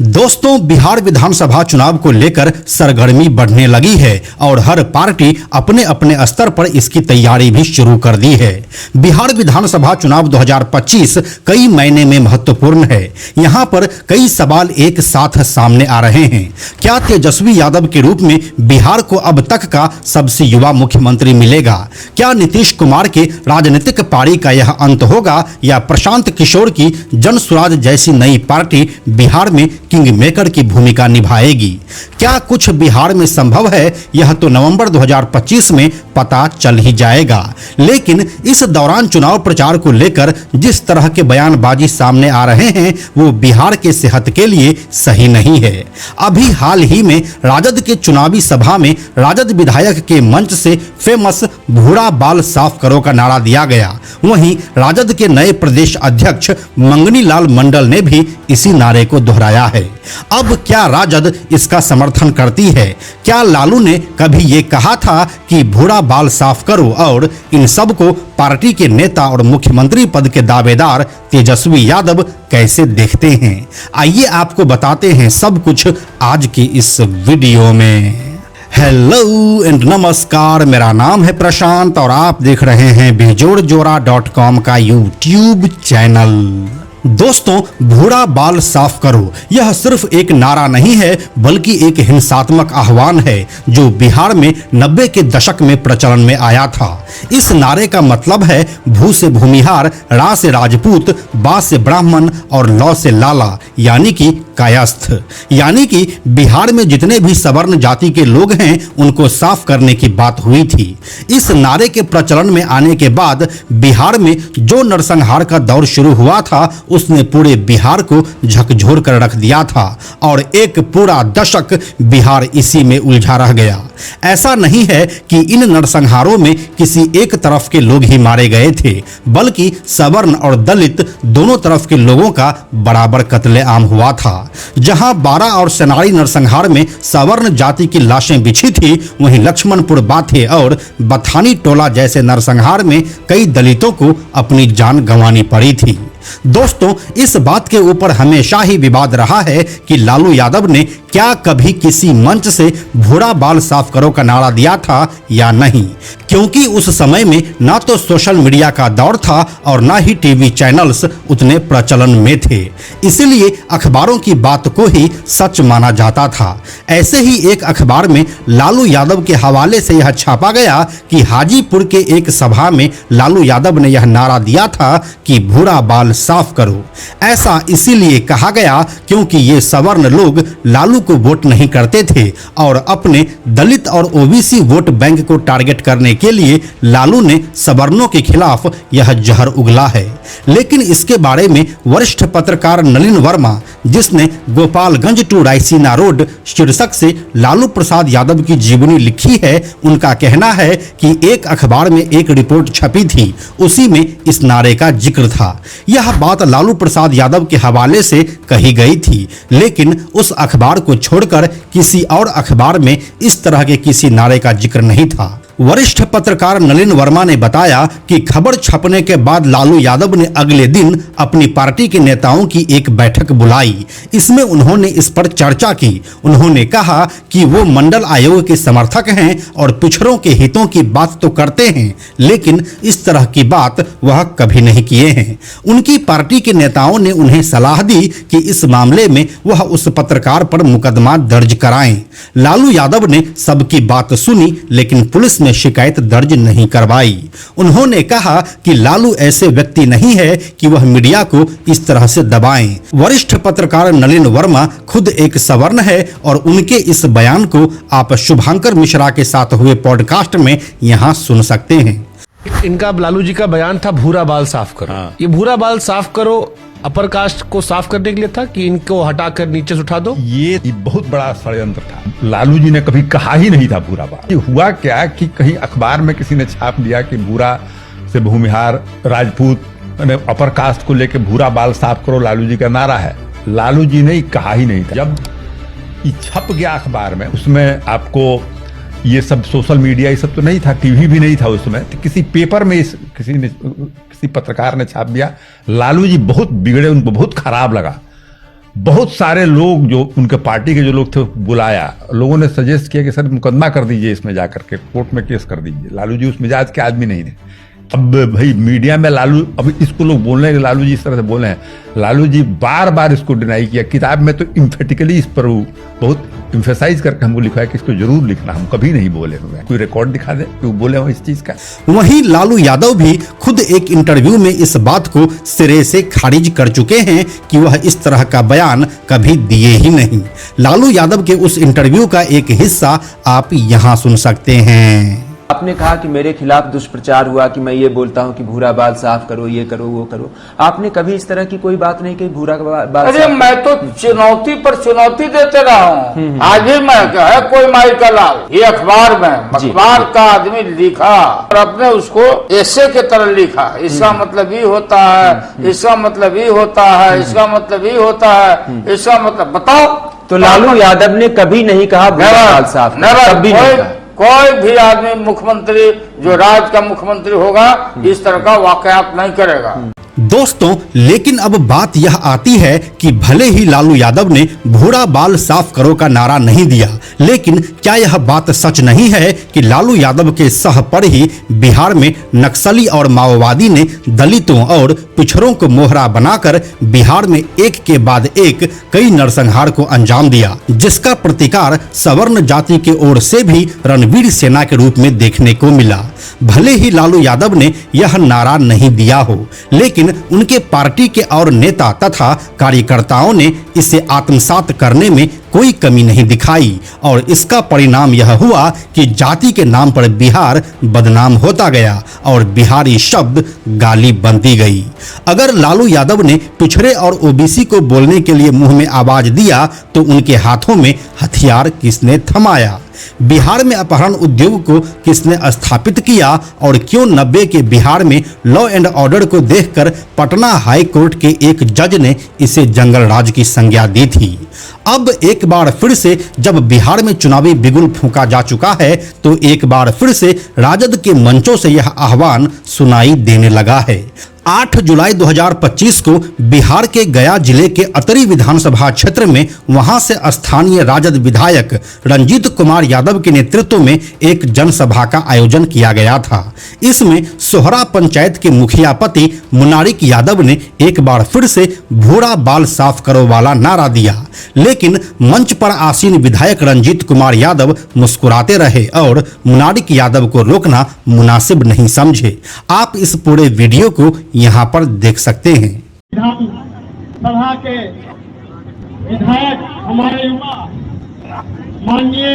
दोस्तों, बिहार विधानसभा चुनाव को लेकर सरगर्मी बढ़ने लगी है और हर पार्टी अपने अपने स्तर पर इसकी तैयारी भी शुरू कर दी है। बिहार विधानसभा चुनाव 2025 कई मायने में महत्वपूर्ण है। यहाँ पर कई सवाल एक साथ सामने आ रहे हैं। क्या तेजस्वी यादव के रूप में बिहार को अब तक का सबसे युवा मुख्यमंत्री मिलेगा? क्या नीतीश कुमार के राजनीतिक पारी का यह अंत होगा या प्रशांत किशोर की जन स्वराज जैसी नई पार्टी बिहार में किंग मेकर की भूमिका निभाएगी? क्या कुछ बिहार में संभव है? यह तो नवंबर 2025 में पता चल ही जाएगा। लेकिन इस दौरान चुनाव प्रचार को लेकर जिस तरह के बयानबाजी सामने आ रहे हैं वो बिहार के सेहत के लिए सही नहीं है। अभी हाल ही में राजद के चुनावी सभा में राजद विधायक के मंच से फेमस भूरा बाल साफ करो का नारा दिया गया। वहीं राजद के नए प्रदेश अध्यक्ष मंगनी लाल मंडल ने भी इसी नारे को दोहराया है। अब क्या राजद इसका समर्थन करती है? क्या लालू ने कभी ये कहा था कि भूरा बाल साफ करो? और इन सब को पार्टी के नेता और मुख्यमंत्री पद के दावेदार तेजस्वी यादव कैसे देखते हैं? आइए आपको बताते हैं सब कुछ आज की इस वीडियो में। हेलो एंड नमस्कार, मेरा नाम है प्रशांत और आप देख रहे हैं बेजोड़जोड़ा.com का यूट्यूब चैनल। दोस्तों, भूरा बाल साफ करो यह सिर्फ एक नारा नहीं है बल्कि एक हिंसात्मक आह्वान है जो बिहार में 90 के दशक में प्रचलन में आया था। इस नारे का मतलब है भू से भूमिहार, रा से राजपूत, बा से ब्राह्मण और लौ से लाला यानी कि कायस्थ। यानी कि बिहार में जितने भी सवर्ण जाति के लोग हैं उनको साफ करने की बात हुई थी। इस नारे के प्रचलन में आने के बाद बिहार में जो नरसंहार का दौर शुरू हुआ था उसने पूरे बिहार को झकझोर कर रख दिया था और एक पूरा दशक बिहार इसी में उलझा रह गया। ऐसा नहीं है कि इन नरसंहारों में किसी एक तरफ के लोग ही मारे गए थे, बल्कि सवर्ण और दलित दोनों तरफ के लोगों का बराबर कत्लेआम हुआ था। जहां 12 और सेनारी नरसंहार में सवर्ण जाति की लाशें बिछी थी, वहीं लक्ष्मणपुर बाथे और बथानी टोला जैसे नरसंहार में कई दलितों को अपनी जान गंवानी पड़ी थी। दोस्तों, इस बात के ऊपर हमेशा ही विवाद रहा है कि लालू यादव ने क्या कभी किसी मंच से भूरा बाल साफ करो का नारा दिया था या नहीं, क्योंकि उस समय में ना तो सोशल मीडिया का दौर था और ना ही टीवी चैनल्स उतने प्रचलन में थे। इसलिए अखबारों की बात को ही सच माना जाता था। ऐसे ही एक अखबार में लालू यादव के हवाले से यह छापा गया कि हाजीपुर के एक सभा में लालू यादव ने यह नारा दिया था कि भूरा बाल साफ करो। ऐसा इसीलिए कहा गया क्योंकि ये सवर्ण लोग लालू को वोट नहीं करते थे और अपने दलित और ओबीसी वोट बैंक को टारगेट करने के लिए लालू ने सवर्णों के खिलाफ यह जहर उगला है। लेकिन इसके बारे में वरिष्ठ पत्रकार नलिन वर्मा, जिसने गोपालगंज टू रायसीना रोड शीर्षक से लालू प्रसाद यादव की जीवनी लिखी है, उनका कहना है कि एक अखबार में एक रिपोर्ट छपी थी, उसी में इस नारे का जिक्र था। यह बात लालू प्रसाद यादव के हवाले से कही गई थी, लेकिन उस अखबार को छोड़कर किसी और अखबार में इस तरह के किसी नारे का जिक्र नहीं था। वरिष्ठ पत्रकार नलिन वर्मा ने बताया कि खबर छपने के बाद लालू यादव ने अगले दिन अपनी पार्टी के नेताओं की एक बैठक बुलाई। इसमें उन्होंने इस पर चर्चा की। उन्होंने कहा कि वो मंडल आयोग के समर्थक हैं और पिछड़ों के हितों की बात तो करते हैं, लेकिन इस तरह की बात वह कभी नहीं किए हैं। उनकी पार्टी के नेताओं ने उन्हें सलाह दी कि इस मामले में वह उस पत्रकार पर मुकदमा दर्ज कराएं। लालू यादव ने सबकी बात सुनी, लेकिन पुलिस ने शिकायत दर्ज नहीं करवाई। उन्होंने कहा कि लालू ऐसे व्यक्ति नहीं है कि वह मीडिया को इस तरह से दबाएं। वरिष्ठ पत्रकार नलिन वर्मा खुद एक सवर्ण है और उनके इस बयान को आप शुभांकर मिश्रा के साथ हुए पॉडकास्ट में यहां सुन सकते हैं। इनका लालू जी का बयान था भूरा बाल साफ करो। ये भूरा बाल साफ करो अपर कास्ट को साफ करने के लिए था कि इनको हटाकर नीचे से उठा दो? ये बहुत बड़ा षड्यंत्र था। लालू जी ने कभी कहा ही नहीं था भूरा बाल। हुआ क्या कि कहीं अखबार में किसी ने छाप दिया कि भूरा से भूमिहार, राजपूत, अपर कास्ट को लेके भूरा बाल साफ करो लालू जी का नारा है। लालू जी ने कहा ही नहीं था। जब ये छप गया अखबार में, उसमें आपको ये सब सोशल मीडिया ये सब तो नहीं था, टीवी भी नहीं था उसमें, तो किसी पेपर में किसी पत्रकार ने छाप दिया। लालू जी बहुत बिगड़े, उनको बहुत खराब लगा बहुत सारे लोग जो उनके पार्टी के जो लोग थे बुलाया, लोगों ने सजेस्ट किया कि सर मुकदमा कर दीजिए, इसमें जाकर के कोर्ट में केस कर दीजिए। लालू जी उस मिजाज के आदमी नहीं थे। अब भाई मीडिया में लालू, अभी इसको लोग बोल रहे हैं कि लालू जी इस तरह से बोले हैं। लालू जी बार बार इसको डिनाई किया। किताब में तो इम्फेटिकली इस पर बहुत इम्फेसाइज करके हमको लिखा है कि इसको जरूर लिखना, हम कभी नहीं बोले हुए। कोई रिकॉर्ड दिखा दे कि वो बोले हो इस चीज का। वहीं लालू यादव भी खुद एक इंटरव्यू में इस बात को सिरे से खारिज कर चुके हैं कि वह इस तरह का बयान कभी दिए ही नहीं। लालू यादव के उस इंटरव्यू का एक हिस्सा आप यहाँ सुन सकते हैं। आपने कहा कि मेरे खिलाफ दुष्प्रचार हुआ कि मैं ये बोलता हूं कि भूरा बाल साफ करो, ये करो, वो करो। आपने कभी इस तरह की कोई बात नहीं कही भूरा बाल? अरे मैं तो चुनौती पर चुनौती देते रहा हूँ। आज ही मैं है कोई माइकल लाल, ये अखबार में अखबार का आदमी लिखा और अपने उसको ऐसे के तरह लिखा, इसका मतलब ये होता है, इसका मतलब ये होता है, इसका मतलब ये होता है, इसका मतलब बताओ। तो लालू यादव ने कभी नहीं कहा भूरा बाल साफ करो, कभी नहीं कहा। कोई भी आदमी मुख्यमंत्री जो राज्य का मुख्यमंत्री होगा इस तरह का वाकयात नहीं करेगा। दोस्तों, लेकिन अब बात यह आती है कि भले ही लालू यादव ने भूरा बाल साफ करो का नारा नहीं दिया, लेकिन क्या यह बात सच नहीं है कि लालू यादव के सह पर ही बिहार में नक्सली और माओवादी ने दलितों और पिछड़ों को मोहरा बनाकर बिहार में एक के बाद एक कई नरसंहार को अंजाम दिया, जिसका प्रतिकार सवर्ण जाति के ओर से भी रणवीर सेना के रूप में देखने को मिला। भले ही लालू यादव ने यह नारा नहीं दिया हो, लेकिन उनके पार्टी के और नेता तथा कार्यकर्ताओं ने इसे आत्मसात करने में कोई कमी नहीं दिखाई और इसका परिणाम यह हुआ कि जाति के नाम पर बिहार बदनाम होता गया और बिहारी शब्द गाली बनती गई। अगर लालू यादव ने पिछड़े और ओबीसी को बोलने के लिए मुंह में आवाज दिया तो उनके हाथों में हथियार किसने थमाया? बिहार में अपहरण उद्योग को किसने स्थापित किया और क्यों 90 के बिहार में लॉ एंड ऑर्डर को देखकर पटना हाई कोर्ट के एक जज ने इसे जंगल राज की संज्ञा दी थी? अब एक बार फिर से जब बिहार में चुनावी बिगुल फूंका जा चुका है तो एक बार फिर से राजद के मंचों से यह आह्वान सुनाई देने लगा है। 8 जुलाई 2025 को बिहार के गया जिले के अतरी विधानसभा क्षेत्र में वहां से स्थानीय राजद विधायक रंजीत कुमार यादव के नेतृत्व में एक जनसभा का आयोजन किया गया था। इसमें सोहरा पंचायत के मुखिया पति मुनारिक यादव ने एक बार फिर से भूरा बाल साफ करो वाला नारा दिया, लेकिन मंच पर आसीन विधायक रंजीत कुमार यादव मुस्कुराते रहे और मुनारिक यादव को रोकना मुनासिब नहीं समझे। आप इस पूरे वीडियो को यहाँ पर देख सकते हैं। विधानसभा के विधायक हमारे युवा माननीय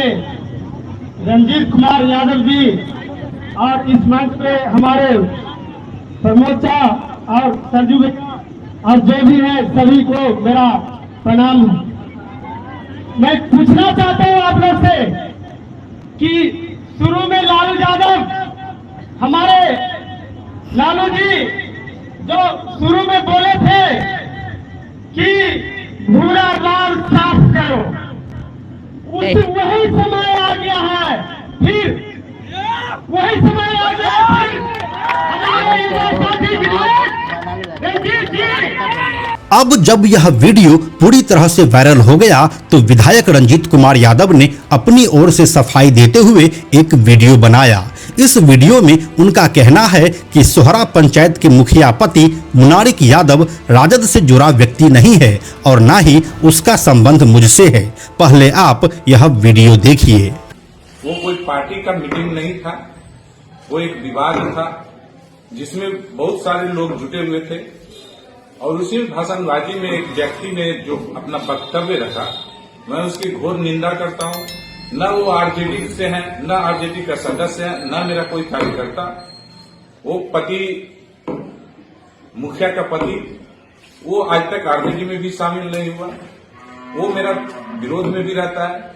रंजीत कुमार यादव जी और इस मंच पे हमारे प्रमोचा और सरजू और जो भी है सभी को मेरा प्रणाम। मैं पूछना चाहता हूँ आप लोग से कि शुरू में लालू यादव हमारे लालू जी जो शुरू में बोले थे कि भूरा बाल साफ करो, वही समय आ गया है, फिर वही समय आ गया है। हमारे युवा साथी विधायक रंजीत जी, अब जब यह वीडियो पूरी तरह से वायरल हो गया तो विधायक रंजीत कुमार यादव ने अपनी ओर से सफाई देते हुए एक वीडियो बनाया। इस वीडियो में उनका कहना है कि सोहरा पंचायत के मुखिया पति मुनारिक यादव राजद से जुड़ा व्यक्ति नहीं है और ना ही उसका संबंध मुझसे है। पहले आप यह वीडियो देखिए। वो कोई पार्टी का मीटिंग नहीं था, वो एक विवाद था जिसमें बहुत सारे लोग जुटे हुए थे और उसी भाषणबाजी में एक व्यक्ति ने जो अपना वक्तव्य रखा, मैं उसकी घोर निंदा करता हूं। न वो आरजेडी से हैं, न आरजेडी का सदस्य है, न मेरा कोई कार्यकर्ता। वो पति, मुखिया का पति, वो आज तक आरजेडी में भी शामिल नहीं हुआ। वो मेरा विरोध में भी रहता है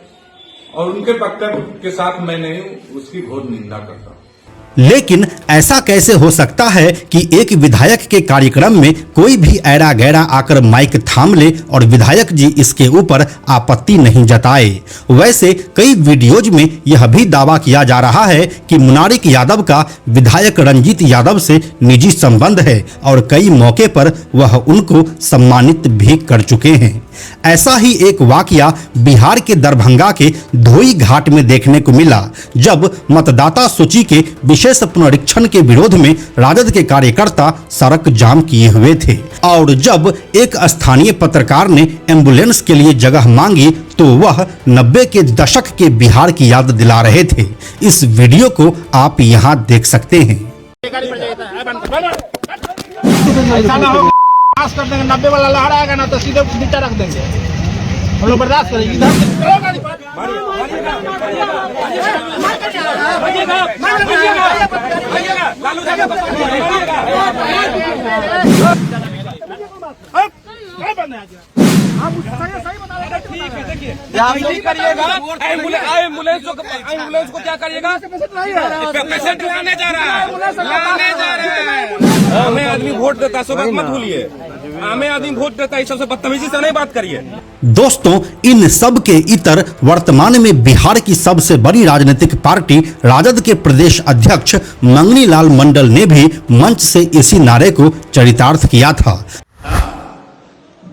और उनके वक्तव्य के साथ मैं नहीं हूं, उसकी घोर निंदा करता हूं। लेकिन ऐसा कैसे हो सकता है कि एक विधायक के कार्यक्रम में कोई भी ऐरा गैरा आकर माइक थाम ले और विधायक जी इसके ऊपर आपत्ति नहीं जताए। वैसे कई वीडियोज में यह भी दावा किया जा रहा है कि मुनारिक यादव का विधायक रंजीत यादव से निजी संबंध है और कई मौके पर वह उनको सम्मानित भी कर चुके हैं। ऐसा ही एक वाकया बिहार के दरभंगा के धोई घाट में देखने को मिला, जब मतदाता सूची के विशेष पुनरीक्षण के विरोध में राजद के कार्यकर्ता सड़क जाम किए हुए थे और जब एक स्थानीय पत्रकार ने एम्बुलेंस के लिए जगह मांगी तो वह 90 के दशक के बिहार की याद दिला रहे थे। इस वीडियो को आप यहाँ देख सकते हैं। ऐसा ना हो पास कर देंगे, 90 वाला लहर आएगा ना तो सीधे नीचे रख देंगे, हम लोग बर्दाश्त करेंगे। एम्बुलेंस को क्या करिएगा? पेशेंट लाने जा रहा है। हमें आदमी वोट देता है, बात मत भूलिए। हमें आदमी वोट देता है, सबसे बदतमीजी से नहीं बात करिए। दोस्तों, इन सब के इतर वर्तमान में बिहार की सबसे बड़ी राजनीतिक पार्टी राजद के प्रदेश अध्यक्ष मंगनी लाल मंडल ने भी मंच से इसी नारे को चरितार्थ किया था।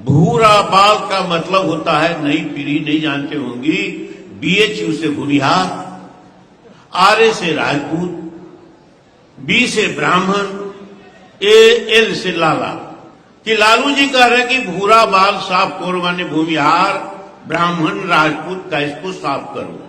भूरा बाल का मतलब होता है, नई पीढ़ी नहीं जानते होंगी, BHU से भूनिहार, RA से राजपूत, B से ब्राह्मण, AL से लाला। कि लालू जी कह रहे कि भूरा बाल साफ करो, माने भूमिहार, ब्राह्मण, राजपूत का इसको साफ करो।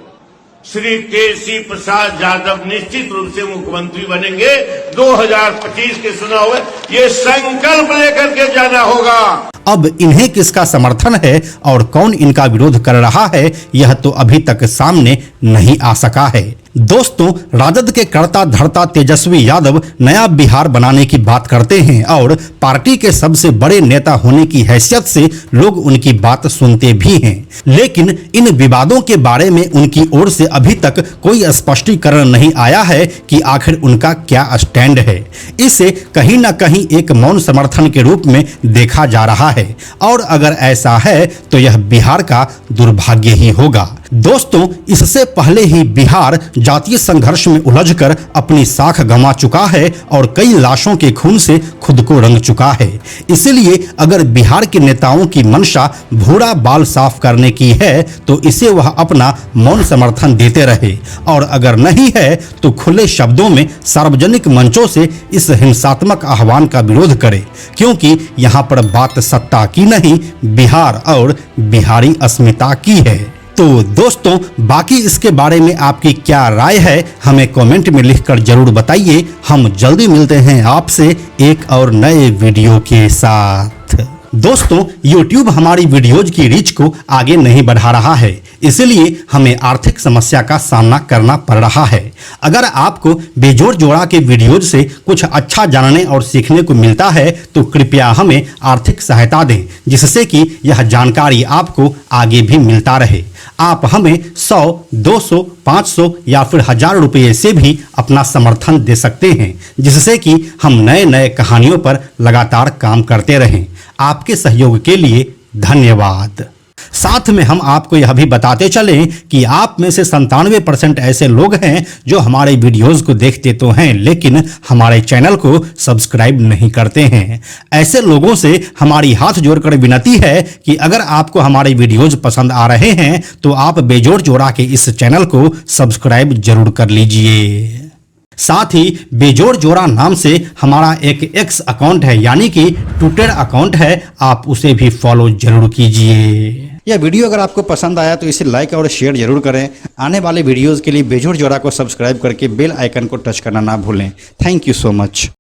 श्री केसी प्रसाद यादव निश्चित रूप से मुख्यमंत्री बनेंगे 2025 के चुनाव में, ये संकल्प लेकर के जाना होगा। अब इन्हें किसका समर्थन है और कौन इनका विरोध कर रहा है, यह तो अभी तक सामने नहीं आ सका है। दोस्तों, राजद के कर्ता धर्ता तेजस्वी यादव नया बिहार बनाने की बात करते हैं और पार्टी के सबसे बड़े नेता होने की हैसियत से लोग उनकी बात सुनते भी हैं, लेकिन इन विवादों के बारे में उनकी ओर से अभी तक कोई स्पष्टीकरण नहीं आया है कि आखिर उनका क्या स्टैंड है। इसे कहीं ना कहीं एक मौन समर्थन के रूप में देखा जा रहा है और अगर ऐसा है तो यह बिहार का दुर्भाग्य ही होगा। दोस्तों, इससे पहले ही बिहार जातीय संघर्ष में उलझकर अपनी साख गंवा चुका है और कई लाशों के खून से खुद को रंग चुका है। इसलिए अगर बिहार के नेताओं की मंशा भूरा बाल साफ करने की है तो इसे वह अपना मौन समर्थन देते रहे और अगर नहीं है तो खुले शब्दों में सार्वजनिक मंचों से इस हिंसात्मक आह्वान का विरोध करे, क्योंकि यहाँ पर बात सत्ता की नहीं, बिहार और बिहारी अस्मिता की है। तो दोस्तों, बाकी इसके बारे में आपकी क्या राय है, हमें कमेंट में लिखकर जरूर बताइए। हम जल्दी मिलते हैं आपसे एक और नए वीडियो के साथ। दोस्तों, YouTube हमारी वीडियोज की रीच को आगे नहीं बढ़ा रहा है, इसलिए हमें आर्थिक समस्या का सामना करना पड़ रहा है। अगर आपको बेजोड़ जोड़ा के वीडियोज से कुछ अच्छा जानने और सीखने को मिलता है तो कृपया हमें आर्थिक सहायता दें, जिससे कि यह जानकारी आपको आगे भी मिलता रहे। आप हमें 100, 200, 500 या फिर 1000 रुपये से भी अपना समर्थन दे सकते हैं, जिससे कि हम नए नए कहानियों पर लगातार काम करते रहें। आपके सहयोग के लिए धन्यवाद। साथ में हम आपको यह भी बताते चलें कि आप में से 97% ऐसे लोग हैं जो हमारे वीडियोस को देखते तो हैं लेकिन हमारे चैनल को सब्सक्राइब नहीं करते हैं। ऐसे लोगों से हमारी हाथ जोड़कर विनती है कि अगर आपको हमारे वीडियोस पसंद आ रहे हैं तो आप बेजोड़ जोड़ा के इस चैनल को सब्सक्राइब जरूर कर लीजिए। साथ ही बेजोड़ जोड़ा नाम से हमारा एक एक्स अकाउंट है, यानी कि ट्विटर अकाउंट है, आप उसे भी फॉलो जरूर कीजिए। यह वीडियो अगर आपको पसंद आया तो इसे लाइक और शेयर जरूर करें। आने वाले वीडियोस के लिए बेजोड़ जोड़ा को सब्सक्राइब करके बेल आइकन को टच करना ना भूलें। Thank you so much.